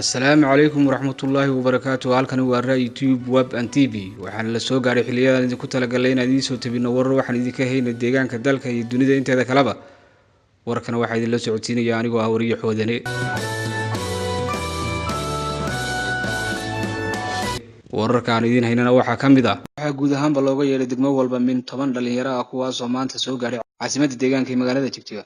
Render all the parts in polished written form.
السلام عليكم ورحمة الله وبركاته. halkan waa Raa YouTube Web and TV. waxaan la soo gaaray xilliyadan idinku talagalay in idin soo tabino warar waxaan idinka haynaa deegaanka dalka iyo dunida inteeda kaleba. warkana waxa idin la socodsiinaya anigoo ah wariye xoodane. wararkaan idin haynana waxa kamid ah waxa guud ahaanba looga yeeray degmo walba min 10 dhalinyaro ah kuwaas oo maanta soo gaaray caasimadda deegaanka ee magaalada Jigjiga.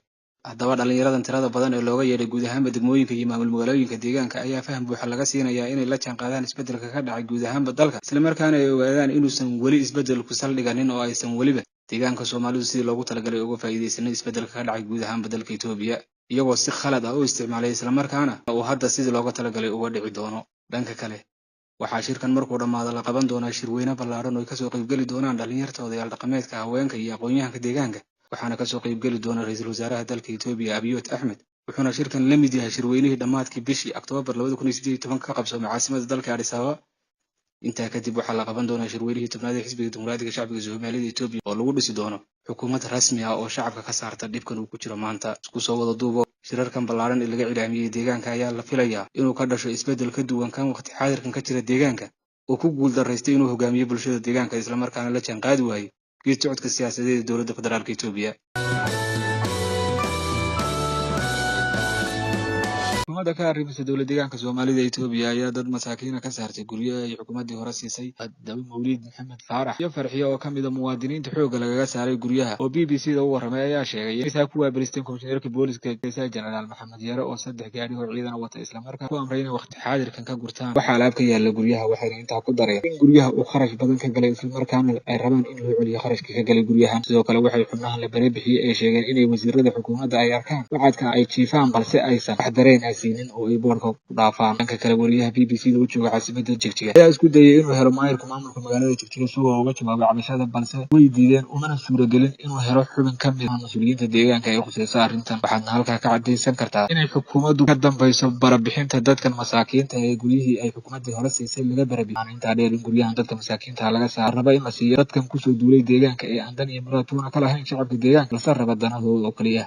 haddaba dhalinyaradan tirada badan ee looga yeeray guud ahaanba degmooyinka iyo maamul magaalooyinka deegaanka ayaa faham buuxa laga siinayaa inay la jaanqaadaan isbeddelka ka dhacay guud ahaanba dalka isla markaana ay ogaadaan inuusan weli isbeddelku saldhiganin oo aysan weliba deegaanka Soomaalidu sidii loogu talagalay uga faa'iideysanay isbeddelka ka dhacay guud ahaanba dalka Itoobiya iyagoo si khalad ah u isticmaalay isla markaana uu hadda sidii looga talagalay uga dhici doono. dhanka kale waxaa shirkan markuu dhamaado la qaban doonaa shirweyne ballaaran oo ay kasoo qaybgeli doonaan dhalinyarta odayaal dhaqameedka haweenka iyo aqoon-yahanka deegaanka waxaana kasoo qaybgeli doona ra'iisul wasaaraha dalka Itoobiya Abiy Ahmed wuxuuna shirkan la mid yahay shirweynihii dhamaadkii bishii Oktoobar 2018 ka qabsoomay caasimadda dalka Addis Ababa. intaa kadib waxaa la qaban doonaa shirweynihii tobnaad ee xisbiga dimuqraadiga shacbiga Soomaalida Itoobiya oo lagu dhisi doono xukuumad rasmi ah oo shacabka ka saarta dhibkan uu ku jiro maanta. isku soo wada duubo shirarkan ballaaran ee laga cilaamiyay deegaanka ayaa la filayaa inuu ka dhasho isbeddel ka duwan kan waqti xaadirkan ka jira deegaanka oo ku guul daraystay inuu hogaamiyo bulshada deegaanka isla markaana la jaanqaadi waayay geed socodka siyaasadeed ee dowladda federaalka Itoobiya. xukuumadda ka arrimaysa dowladda deegaanka Soomaalida Itoobiya ayaa dad masaakiin ka saartay guryaha ay xukuumaddii hore siisay. haddaba Mawlid Maxamed Faarax iyo Farxiyo oo kamid ah muwaadiniinta xoogga lagaga saaray guryaha oo BBC-da u waramay ayaa sheegay in ay ku waabiristeen komishineerka booliska Jenaraal Maxamed Yare oo 3 gaari oo ciidan wata isla markaana ku amray in waqti xaadirkan ka gurtaan waxa alaab ka yaala guryaha waxayna intaa ku dareen in guryaha uu kharash badan ka galay isla markaana ay rabaan in loo celiyo kharashka ka galay guryahan. sidoo kale waxay xubnahan la bixiyay ay sheegeen in wasiirada xukuumadda ay arkaan wacadka ay jiifaan balse aysan wax dareen oo ay boorka ku dhaafaan. dhanka kale wariyaha BBC-da u jooga caasimadda Jigjiga ayaa isku dayay inuu helo maayirka maamulka magaalada Jigjiga si uu uga jawaabo cabashada balse way diideen umana suuragelin inuu helo xubin ka mid ah mas'uuliyiinta deegaanka ee khusaysa arrintan. waxaadna halkaa ka cadaysan kartaa inay xukuumaddu ka dambayso barabixinta dadkan masaakiinta ee guryihii ay xukuumaddii hore siisay laga barabixin. intaa dheer in guryahan dadka masaakiinta laga saaro raba in la siiyo dadkan kusoo duulay deegaanka ee aan dan iyo muraad toona ka lahayn shacabka deegaanka balse raba danahooda oo kaliya.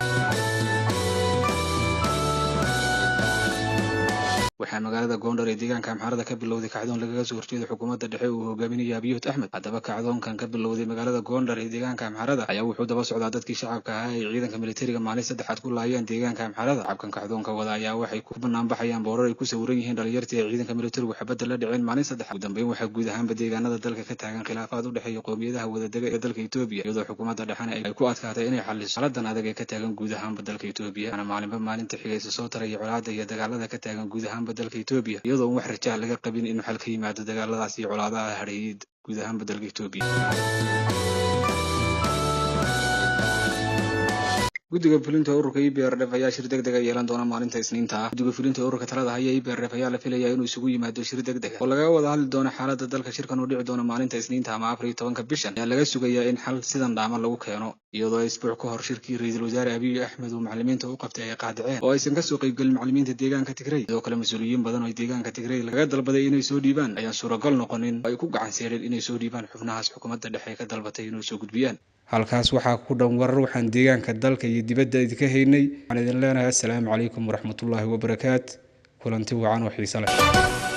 waxaa magaalada Gondar ee deegaanka Amxaarada ka bilowday kacdoon lagaga soo horjeedo xukuumadda dhexe uu hogaaminayo Abiy Ahmed. haddaba kacdoonkan ka bilowday magaalada Gondar ee deegaanka Amxaarada ayaa wuxuu daba socdaa dadkii shacabka ahaa ee ciidanka militariga maalin saddexaad ku laayeen deegaanka Amxaarada. shacabkan kacdoonka wada ayaa waxay ku banaan baxayaan boorar ay ku sawiran yihiin dhalinyartii ee ciidanka militarigu xabadda la dhiceen maalin saddexaad. ugu dambeyn waxaa guud ahaanba deegaanada dalka ka taagan khilaafaad u dhexeeya qowmiyadaha wadadega ee dalka Itoobiya iyadoo xukuumadda dhexena ay ku adkaatay inay xalliso xaaladdan adag ee ka taagan guud ahaanba dalka Itoobiya. maalinba maalinta xigaysa soo taraya colaadda iyo dagaalada ka taagan guud ahaanba dalka Itoobiya iyadoo wax rajac laga qabin in xal ka yimaado dagaaladaas iyo colaadaha hareeyay guud ahaan dalka Itoobiya. guddiga fulinta ururka EPRDF ayaa shir degdeg ah yeelan doona maalinta Isniinta ah. guddiga fulinta ururka talada haya EPRDF ayaa la filayaa inuu isugu yimaado shir degdeg ah oo laga wada hadli doono xaaladda dalka. shirkan uu dhici doono maalinta Isniinta ama 14 bishan ayaa laga sugayaa in xal sidan dhaama lagu keeno iyadoo isbuuc ka hor shirkii ra'iisul wasaare Abiy Ahmed uu macallimiinta u qabtay ay qaadaceen oo aysan ka soo qaybgelin macallimiinta deegaanka Tigray. sidoo kale mas'uuliyiin badan oo deegaanka Tigray laga dalbaday inay soo dhiibaan ayaan suuragal noqonin ay ku gacan saareen inay soo dhiibaan xubnahaas xukuumadda dhexe ka dalbatay inuu soo gudbiyaan. halkaas waxaa ku dhan warar waxaan deegaanka dalka iyo dibadda idinka haynay. waxaan idin leenahay assalaamu calaykum waraxmatullaahi wabarakaatu. kulanti wacan oo xiiso leh.